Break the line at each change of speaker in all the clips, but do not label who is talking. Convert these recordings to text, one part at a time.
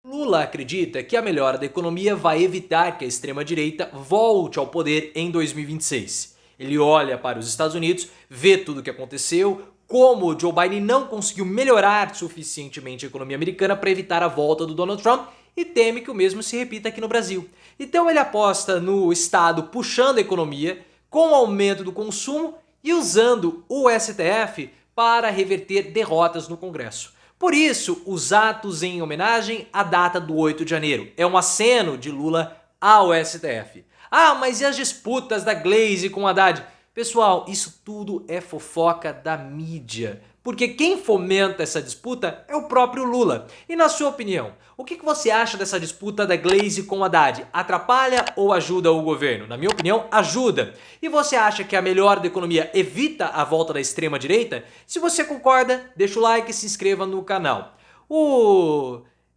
Lula acredita que a melhora da economia vai evitar que a extrema-direita volte ao poder em 2026. Ele olha para os Estados Unidos, vê tudo o que aconteceu, como o Joe Biden não conseguiu melhorar suficientemente a economia americana para evitar a volta do Donald Trump e teme que o mesmo se repita aqui no Brasil. Então ele aposta no Estado puxando a economia, com o aumento do consumo e usando o STF para reverter derrotas no Congresso. Por isso, os atos em homenagem à data do 8 de janeiro. É um aceno de Lula ao STF. Ah, mas e as disputas da Glaze com Haddad? Pessoal, isso tudo é fofoca da mídia. Porque quem fomenta essa disputa é o próprio Lula. E na sua opinião, o que você acha dessa disputa da Glaze com Haddad? Atrapalha ou ajuda o governo? Na minha opinião, ajuda. E você acha que a melhora da economia evita a volta da extrema direita? Se você concorda, deixa o like e se inscreva no canal.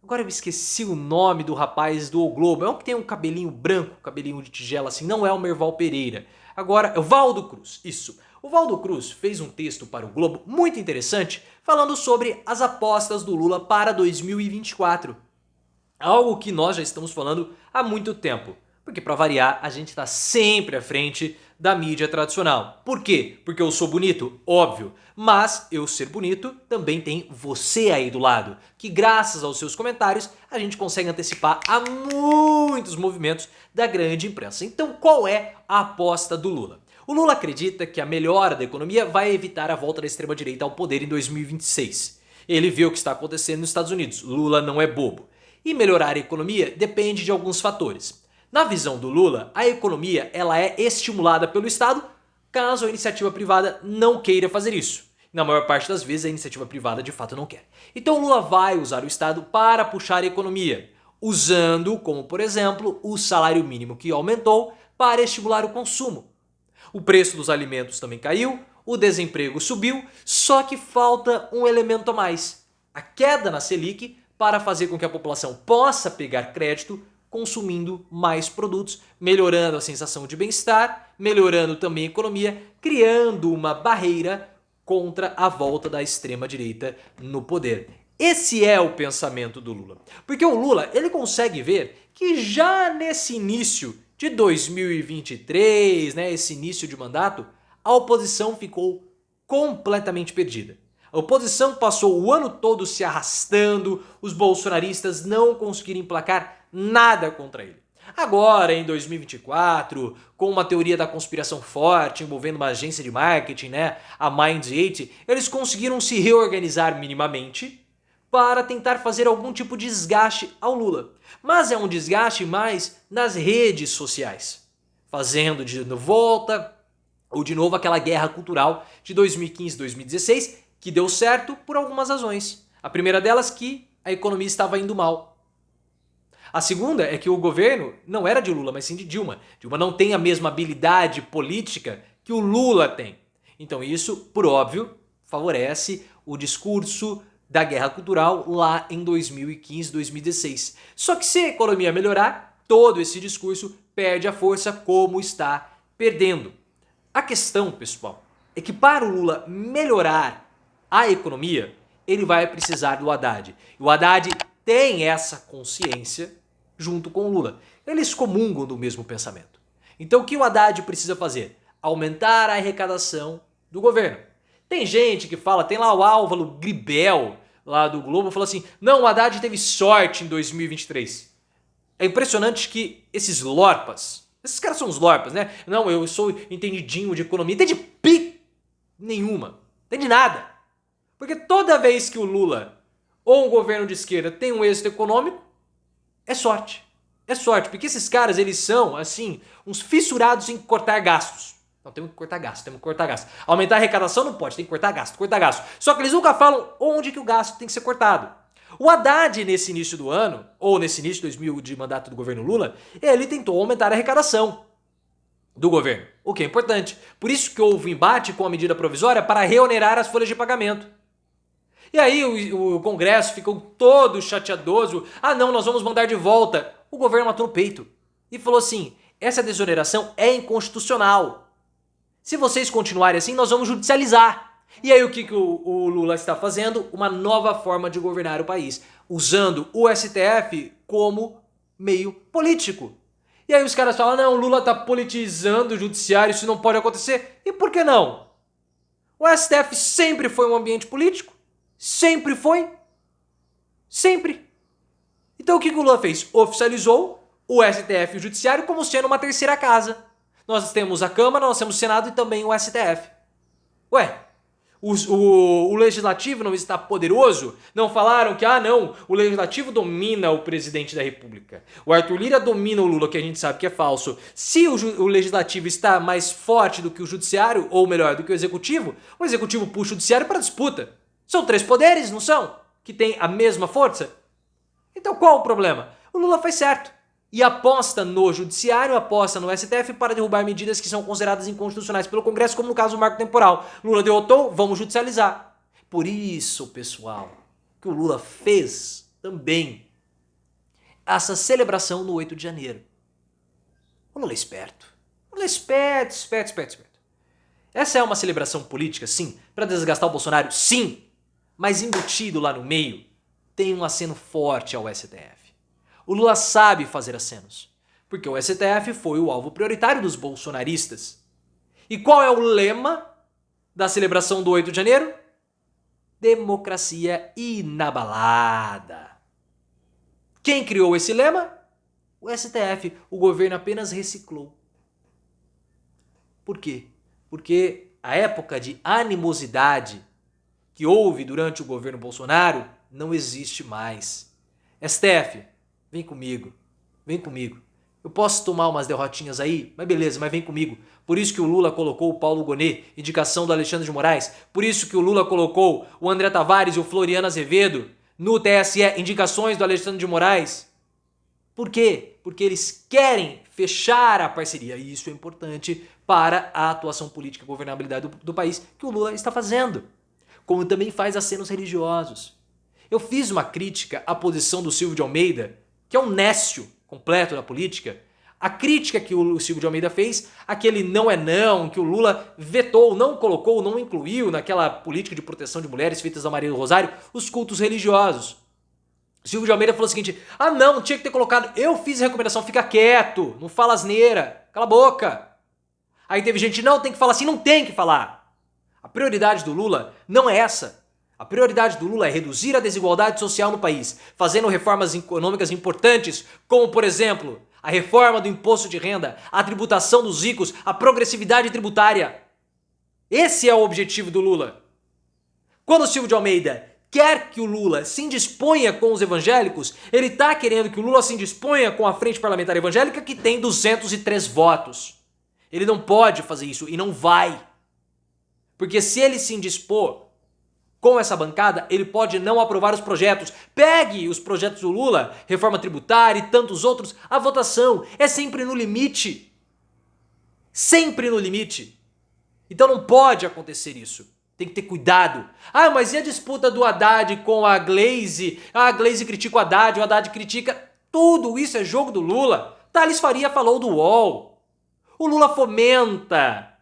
Agora eu esqueci o nome do rapaz do O Globo. É um que tem um cabelinho branco, cabelinho de tigela assim. Não é o Merval Pereira. Agora é o Valdo Cruz. Isso. O Valdo Cruz fez um texto para o Globo muito interessante falando sobre as apostas do Lula para 2024. Algo que nós já estamos falando há muito tempo. Porque para variar, a gente está sempre à frente da mídia tradicional. Por quê? Porque eu sou bonito? Óbvio. Mas eu ser bonito também tem você aí do lado. Que graças aos seus comentários, a gente consegue antecipar a muitos movimentos da grande imprensa. Então qual é a aposta do Lula? O Lula acredita que a melhora da economia vai evitar a volta da extrema-direita ao poder em 2026. Ele vê o que está acontecendo nos Estados Unidos. Lula não é bobo. E melhorar a economia depende de alguns fatores. Na visão do Lula, a economia ela é estimulada pelo Estado caso a iniciativa privada não queira fazer isso. Na maior parte das vezes a iniciativa privada de fato não quer. Então o Lula vai usar o Estado para puxar a economia, usando como por exemplo o salário mínimo que aumentou para estimular o consumo. O preço dos alimentos também caiu, o desemprego subiu, só que falta um elemento a mais. A queda na Selic para fazer com que a população possa pegar crédito consumindo mais produtos, melhorando a sensação de bem-estar, melhorando também a economia, criando uma barreira contra a volta da extrema-direita no poder. Esse é o pensamento do Lula. Porque o Lula, ele consegue ver que já nesse início de 2023, né, esse início de mandato, a oposição ficou completamente perdida. A oposição passou o ano todo se arrastando, os bolsonaristas não conseguiram emplacar nada contra ele. Agora, em 2024, com uma teoria da conspiração forte envolvendo uma agência de marketing, né, a Mind8, eles conseguiram se reorganizar minimamente para tentar fazer algum tipo de desgaste ao Lula. Mas é um desgaste mais nas redes sociais, fazendo de volta ou de novo aquela guerra cultural de 2015 2016, que deu certo por algumas razões. A primeira delas que a economia estava indo mal. A segunda é que o governo não era de Lula, mas sim de Dilma. Dilma não tem a mesma habilidade política que o Lula tem. Então isso, por óbvio, favorece o discurso da guerra cultural lá em 2015, 2016. Só que se a economia melhorar, todo esse discurso perde a força como está perdendo. A questão, pessoal, é que para o Lula melhorar a economia, ele vai precisar do Haddad. E o Haddad tem essa consciência junto com o Lula. Eles comungam do mesmo pensamento. Então o que o Haddad precisa fazer? Aumentar a arrecadação do governo. Tem gente que fala, tem lá o Álvaro Gribel, lá do Globo, falou assim, não, o Haddad teve sorte em 2023. É impressionante que esses lorpas, esses caras são os lorpas, né? Não, eu sou entendidinho de economia, não entende pi nenhuma, não entende nada. Porque toda vez que o Lula ou um governo de esquerda tem um êxito econômico, é sorte. É sorte, porque esses caras, eles são, assim, uns fissurados em cortar gastos. Não, temos que cortar gasto, temos que cortar gasto. Aumentar a arrecadação não pode, tem que cortar gasto, cortar gasto. Só que eles nunca falam onde que o gasto tem que ser cortado. O Haddad, nesse início do ano, ou nesse início de 2000 de mandato do governo Lula, ele tentou aumentar a arrecadação do governo, o que é importante. Por isso que houve um embate com a medida provisória para reonerar as folhas de pagamento. E aí o Congresso ficou todo chateadoso. Ah não, nós vamos mandar de volta. O governo matou no peito e falou assim, essa desoneração é inconstitucional. Se vocês continuarem assim, nós vamos judicializar. E aí o que o Lula está fazendo? Uma nova forma de governar o país, usando o STF como meio político. E aí os caras falam, não, o Lula tá politizando o judiciário, isso não pode acontecer. E por que não? O STF sempre foi um ambiente político. Sempre foi. Sempre. Então o que o Lula fez? Oficializou o STF e o judiciário como sendo uma terceira casa. Nós temos a Câmara, nós temos o Senado e também o STF. Ué, o Legislativo não está poderoso? Não falaram que, não, o Legislativo domina o presidente da República. O Arthur Lira domina o Lula, que a gente sabe que é falso. Se o Legislativo está mais forte do que o Judiciário, ou melhor, do que o Executivo puxa o Judiciário para disputa. São três poderes, não são? Que têm a mesma força? Então qual o problema? O Lula faz certo. E aposta no judiciário, aposta no STF para derrubar medidas que são consideradas inconstitucionais pelo Congresso, como no caso do marco temporal. Lula derrotou, vamos judicializar. Por isso, pessoal, que o Lula fez também essa celebração no 8 de janeiro. O Lula é esperto. O Lula é esperto. Essa é uma celebração política, sim. Para desgastar o Bolsonaro, sim. Mas embutido lá no meio, tem um aceno forte ao STF. O Lula sabe fazer acenos, porque o STF foi o alvo prioritário dos bolsonaristas. E qual é o lema da celebração do 8 de janeiro? Democracia inabalada. Quem criou esse lema? O STF. O governo apenas reciclou. Por quê? Porque a época de animosidade que houve durante o governo Bolsonaro não existe mais. STF, vem comigo. Eu posso tomar umas derrotinhas aí, mas beleza, mas vem comigo. Por isso que o Lula colocou o Paulo Gonet, indicação do Alexandre de Moraes. Por isso que o Lula colocou o André Tavares e o Floriano Azevedo no TSE, indicações do Alexandre de Moraes. Por quê? Porque eles querem fechar a parceria. E isso é importante para a atuação política e governabilidade do país que o Lula está fazendo. Como também faz acenos religiosos. Eu fiz uma crítica à posição do Silvio de Almeida, que é um nécio completo da política. A crítica que o Silvio de Almeida fez, aquele não é não, que o Lula vetou, não colocou, não incluiu naquela política de proteção de mulheres feitas da Maria do Rosário, os cultos religiosos. O Silvio de Almeida falou o seguinte, não, tinha que ter colocado, eu fiz a recomendação, fica quieto, não fala asneira, cala a boca. Aí teve gente, não, tem que falar assim, não tem que falar. A prioridade do Lula não é essa. A prioridade do Lula é reduzir a desigualdade social no país, fazendo reformas econômicas importantes, como, por exemplo, a reforma do imposto de renda, a tributação dos ricos, a progressividade tributária. Esse é o objetivo do Lula. Quando o Silvio de Almeida quer que o Lula se indisponha com os evangélicos, ele está querendo que o Lula se indisponha com a Frente Parlamentar Evangélica, que tem 203 votos. Ele não pode fazer isso e não vai. Porque se ele se indispor com essa bancada, ele pode não aprovar os projetos. Pegue os projetos do Lula, reforma tributária e tantos outros, a votação é sempre no limite. Sempre no limite. Então não pode acontecer isso. Tem que ter cuidado. Mas e a disputa do Haddad com a Glaze? A Glaze critica o Haddad critica... Tudo isso é jogo do Lula. Thales Faria falou do UOL. O Lula fomenta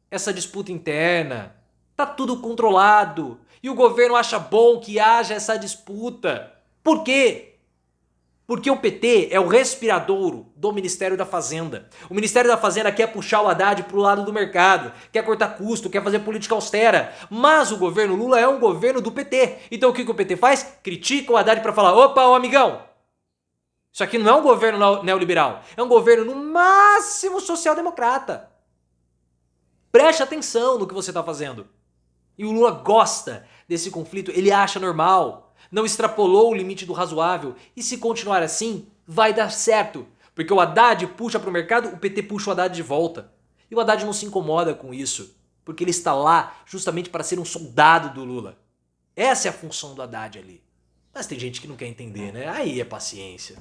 essa disputa interna. Tá tudo controlado. E o governo acha bom que haja essa disputa. Por quê? Porque o PT é o respiradouro do Ministério da Fazenda. O Ministério da Fazenda quer puxar o Haddad pro lado do mercado, quer cortar custo, quer fazer política austera. Mas o governo Lula é um governo do PT. Então o que o PT faz? Critica o Haddad para falar, opa, ô amigão, isso aqui não é um governo neoliberal, é um governo no máximo social-democrata. Preste atenção no que você está fazendo. E o Lula gosta desse conflito, ele acha normal, não extrapolou o limite do razoável. E se continuar assim, vai dar certo. Porque o Haddad puxa para o mercado, o PT puxa o Haddad de volta. E o Haddad não se incomoda com isso, porque ele está lá justamente para ser um soldado do Lula. Essa é a função do Haddad ali. Mas tem gente que não quer entender, né? Aí é paciência.